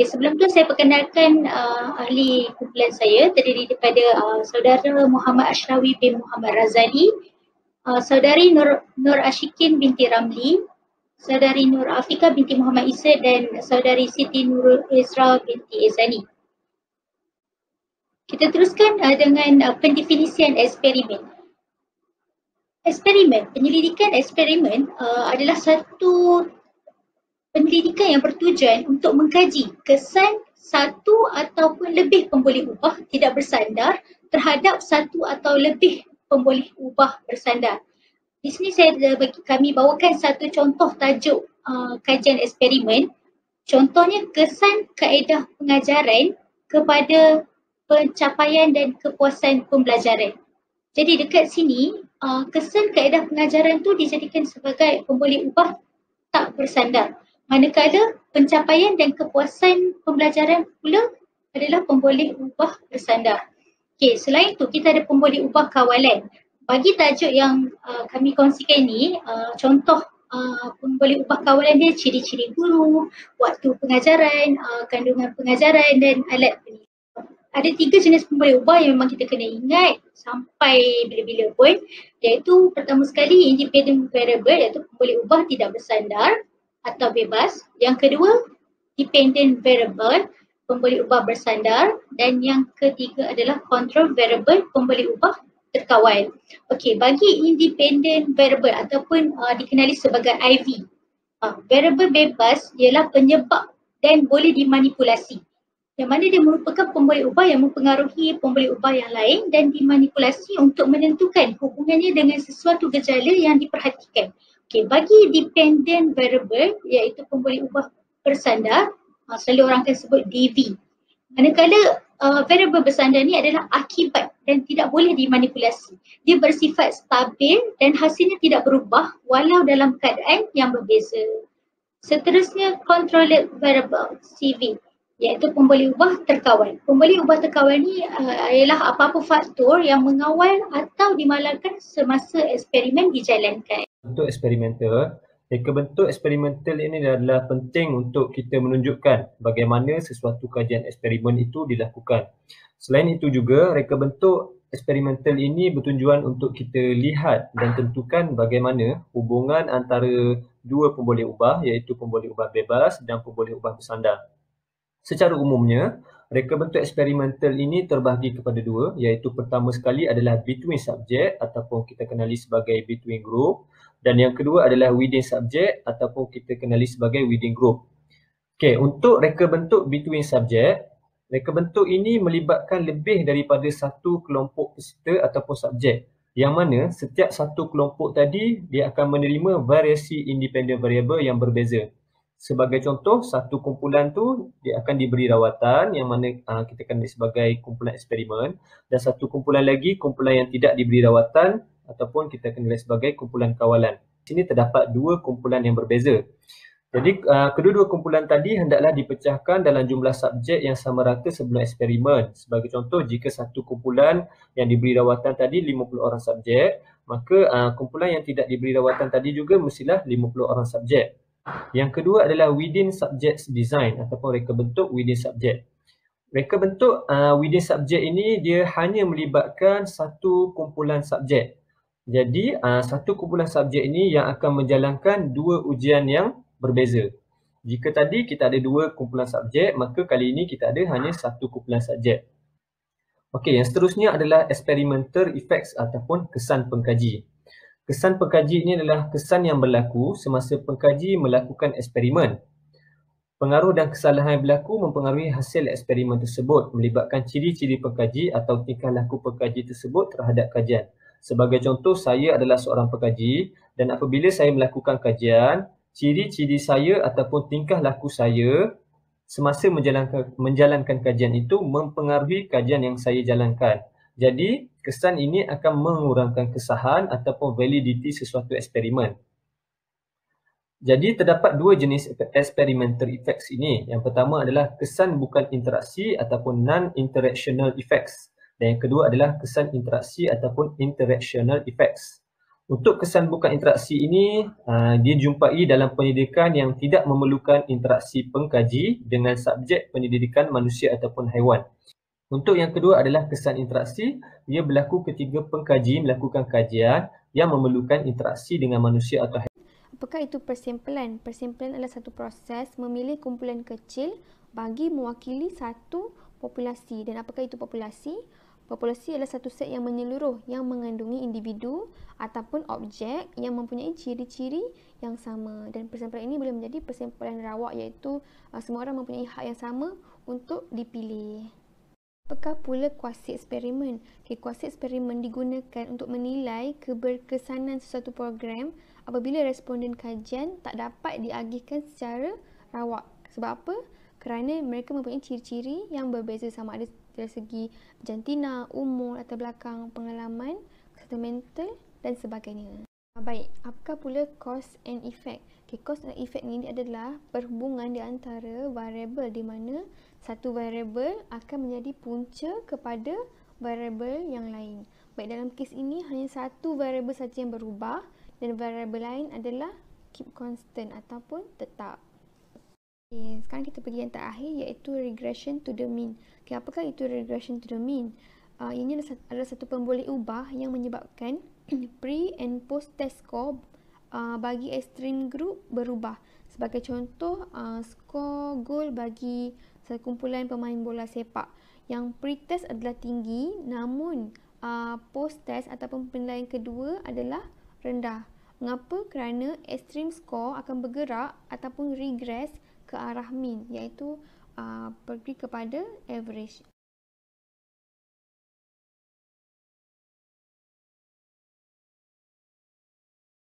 Okay, sebelum tu saya perkenalkan ahli kumpulan saya, terdiri daripada saudara Muhammad Ashrawi bin Muhammad Razali, saudari Nur Ashikin binti Ramli, saudari Nur Afika binti Muhammad Isa, dan saudari Siti Nurul Izra binti Ezani. Kita teruskan dengan pendefinisian eksperimen. Eksperimen, penyelidikan eksperimen adalah satu penyelidikan yang bertujuan untuk mengkaji kesan satu ataupun lebih pembolehubah tidak bersandar terhadap satu atau lebih pembolehubah bersandar. Di sini kami bawakan satu contoh tajuk kajian eksperimen. Contohnya kesan kaedah pengajaran kepada pencapaian dan kepuasan pembelajaran. Jadi dekat sini kesan kaedah pengajaran tu dijadikan sebagai pembolehubah tak bersandar. Manakala pencapaian dan kepuasan pembelajaran pula adalah pembolehubah bersandar. Okey, selain itu kita ada pembolehubah kawalan. Bagi tajuk yang kami kongsikan ni, contoh pembolehubah kawalan dia ciri-ciri guru, waktu pengajaran, kandungan pengajaran dan alat penilaian. Ada 3 jenis pembolehubah yang memang kita kena ingat sampai bila-bila pun, iaitu pertama sekali independent variable, iaitu pembolehubah tidak bersandar atau bebas. Yang kedua, dependent variable, pembolehubah bersandar, dan yang ketiga adalah control variable, pembolehubah terkawal. Okey, bagi independent variable ataupun dikenali sebagai IV, variable bebas ialah penyebab dan boleh dimanipulasi. Yang mana dia merupakan pembolehubah yang mempengaruhi pembolehubah yang lain dan dimanipulasi untuk menentukan hubungannya dengan sesuatu gejala yang diperhatikan. Okey, bagi dependent variable iaitu pembolehubah bersandar, selalu orang akan sebut DV. Manakala variable bersandar ni adalah akibat dan tidak boleh dimanipulasi. Dia bersifat stabil dan hasilnya tidak berubah walau dalam keadaan yang berbeza. Seterusnya controlled variable CV, iaitu pembolehubah terkawal. Pembolehubah terkawal ni ialah apa-apa faktor yang mengawal atau dimalarkan semasa eksperimen dijalankan. Untuk eksperimental, rekabentuk eksperimental ini adalah penting untuk kita menunjukkan bagaimana sesuatu kajian eksperimen itu dilakukan. Selain itu juga, rekabentuk eksperimental ini bertujuan untuk kita lihat dan tentukan bagaimana hubungan antara dua pembolehubah, iaitu pembolehubah bebas dan pembolehubah bersandar. Secara umumnya, rekabentuk eksperimental ini terbahagi kepada dua, iaitu pertama sekali adalah between subject ataupun kita kenali sebagai between group, dan yang kedua adalah within subject ataupun kita kenali sebagai within group. Okey, untuk rekabentuk between subject, rekabentuk ini melibatkan lebih daripada satu kelompok peserta ataupun subjek, yang mana setiap satu kelompok tadi dia akan menerima variasi independent variable yang berbeza. Sebagai contoh, satu kumpulan tu dia akan diberi rawatan yang mana kita kenali sebagai kumpulan eksperimen, dan satu kumpulan lagi, kumpulan yang tidak diberi rawatan ataupun kita kenali sebagai kumpulan kawalan. Di sini terdapat dua kumpulan yang berbeza. Jadi kedua-dua kumpulan tadi hendaklah dipecahkan dalam jumlah subjek yang sama rata sebelum eksperimen. Sebagai contoh, jika satu kumpulan yang diberi rawatan tadi 50 orang subjek, maka kumpulan yang tidak diberi rawatan tadi juga mestilah 50 orang subjek. Yang kedua adalah within subject design ataupun rekabentuk within subject. Rekabentuk within subject ini dia hanya melibatkan satu kumpulan subjek. Jadi satu kumpulan subjek ini yang akan menjalankan dua ujian yang berbeza. Jika tadi kita ada dua kumpulan subjek, maka kali ini kita ada hanya satu kumpulan subjek. Okey, yang seterusnya adalah experimental effects ataupun kesan pengkaji. Kesan pengkaji ini adalah kesan yang berlaku semasa pengkaji melakukan eksperimen. Pengaruh dan kesalahan yang berlaku mempengaruhi hasil eksperimen tersebut, melibatkan ciri-ciri pengkaji atau tingkah laku pengkaji tersebut terhadap kajian. Sebagai contoh, saya adalah seorang pengkaji dan apabila saya melakukan kajian, ciri-ciri saya ataupun tingkah laku saya semasa menjalankan kajian itu mempengaruhi kajian yang saya jalankan. Jadi, kesan ini akan mengurangkan kesahan ataupun validiti sesuatu eksperimen. Jadi, terdapat dua jenis experimental effects ini. Yang pertama adalah kesan bukan interaksi ataupun non-interactional effects. Dan yang kedua adalah kesan interaksi ataupun interactional effects. Untuk kesan bukan interaksi ini, dia jumpai dalam pendidikan yang tidak memerlukan interaksi pengkaji dengan subjek pendidikan manusia ataupun haiwan. Untuk yang kedua adalah kesan interaksi, ia berlaku ketika pengkaji melakukan kajian yang memerlukan interaksi dengan manusia atau haiwan. Apakah itu persimpulan? Persimpulan adalah satu proses memilih kumpulan kecil bagi mewakili satu populasi. Dan apakah itu populasi? Populasi adalah satu set yang menyeluruh yang mengandungi individu ataupun objek yang mempunyai ciri-ciri yang sama. Dan persimpulan ini boleh menjadi persimpulan rawak, iaitu semua orang mempunyai hak yang sama untuk dipilih. Apakah pula kuasi eksperimen? Kuasi eksperimen digunakan untuk menilai keberkesanan sesuatu program apabila responden kajian tak dapat diagihkan secara rawak. Sebab apa? Kerana mereka mempunyai ciri-ciri yang berbeza, sama ada dari segi jantina, umur, latar belakang, pengalaman, kesihatan mental dan sebagainya. Baik, apakah pula cause and effect? Cause and effect ini adalah perhubungan di antara variabel di mana satu variabel akan menjadi punca kepada variabel yang lain. Baik, dalam kes ini hanya satu variabel saja yang berubah dan variabel lain adalah keep constant ataupun tetap. Okay, sekarang kita pergi yang terakhir, iaitu regression to the mean. Okay, apakah itu regression to the mean? Ini adalah satu pembolehubah yang menyebabkan pre and post test score bagi ekstrem group berubah. Sebagai contoh, skor gol bagi sekumpulan pemain bola sepak yang pre-test adalah tinggi, namun post-test ataupun penilaian kedua adalah rendah. Mengapa? Kerana ekstrem skor akan bergerak ataupun regress ke arah mean, iaitu pergi kepada average.